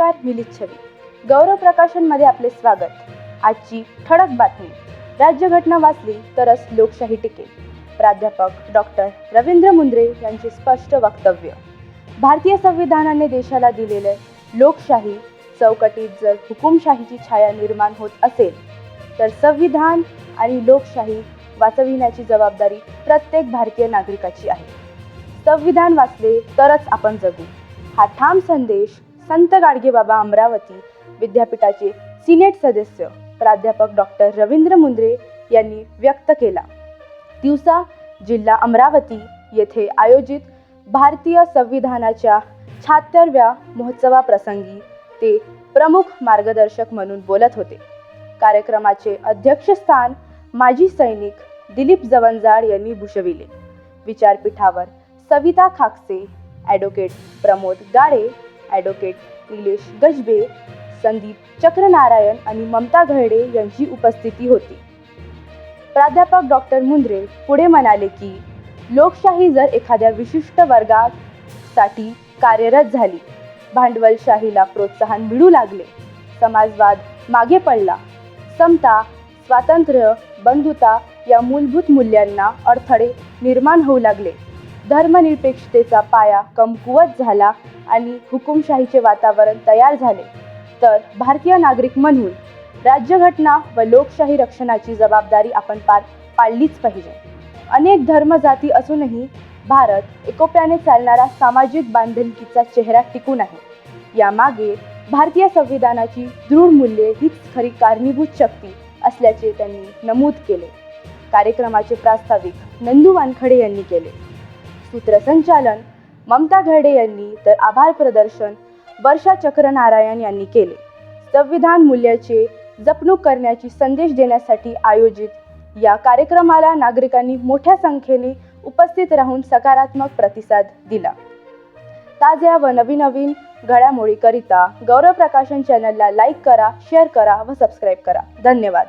नमस्कार, मी लिच्छवी. गौरव प्रकाशनमध्ये आपले स्वागत. आजची ठळक बातमी. राज्यघटना वाचली तरच लोकशाही टिकेल. प्राध्यापक डॉक्टर रवींद्र मुंद्रे यांचे स्पष्ट वक्तव्य. भारतीय संविधानाने देशाला दिलेले लोकशाही चौकटीत जर हुकुमशाहीची छाया निर्माण होत असेल तर संविधान आणि लोकशाही वाचविण्याची जबाबदारी प्रत्येक भारतीय नागरिकाची आहे. संविधान वाचले तरच आपण जगू, हा ठाम संदेश संत गाडगेबाबा अमरावती विद्यापीठाचे सिनेट सदस्य प्राध्यापक डॉक्टर रवींद्र मुंद्रे यांनी व्यक्त केला. दिवसा जिल्हा अमरावती येथे आयोजित भारतीय संविधानाच्या 76व्या महोत्सवाप्रसंगी ते प्रमुख मार्गदर्शक म्हणून बोलत होते. कार्यक्रमाचे अध्यक्षस्थान माजी सैनिक दिलीप जवंजाळ यांनी भूषविले. विचारपीठावर सविता खाकसे, ॲडव्होकेट प्रमोद गाडे, ॲडव्होकेट निलेश गजबे, संदीप चक्रनारायण आणि ममता घरडे यांची उपस्थिती होती. प्राध्यापक डॉक्टर मुंद्रे पुढे म्हणाले की लोकशाही जर एखाद्या विशिष्ट वर्गासाठी कार्यरत झाली, भांडवलशाहीला प्रोत्साहन मिळू लागले, समाजवाद मागे पडला, समता, स्वातंत्र्य, बंधुता या मूलभूत मूल्यांना अडथळे निर्माण होऊ लागले, धर्मनिरपेक्षतेचा पाया कमकुवत झाला आणि हुकुमशाहीचे वातावरण तयार झाले, तर भारतीय नागरिक म्हणून राज्यघटना व लोकशाही रक्षणाची जबाबदारी आपण पार पाडलीच पाहिजे. अनेक धर्म जाती असूनही भारत एकोप्याने चालणारा सामाजिक बांधिलकीचा चेहरा टिकून आहे. यामागे भारतीय संविधानाची दृढ मूल्ये हीच खरी कारणीभूत शक्ती असल्याचे त्यांनी नमूद केले. कार्यक्रमाचे प्रास्ताविक नंदू वानखडे यांनी केले. सूत्रसंचालन ममता घरडे यांनी तर आभार प्रदर्शन वर्षा चक्रनारायण यांनी केले. संविधान मूल्याचे जपणूक करण्याची संदेश देण्यासाठी आयोजित या कार्यक्रमाला नागरिकांनी मोठ्या संख्येने उपस्थित राहून सकारात्मक प्रतिसाद दिला. ताज्या व नवीन घडामोडीकरिता गौरव प्रकाशन चॅनलला लाईक करा, शेअर करा व सबस्क्राईब करा. धन्यवाद.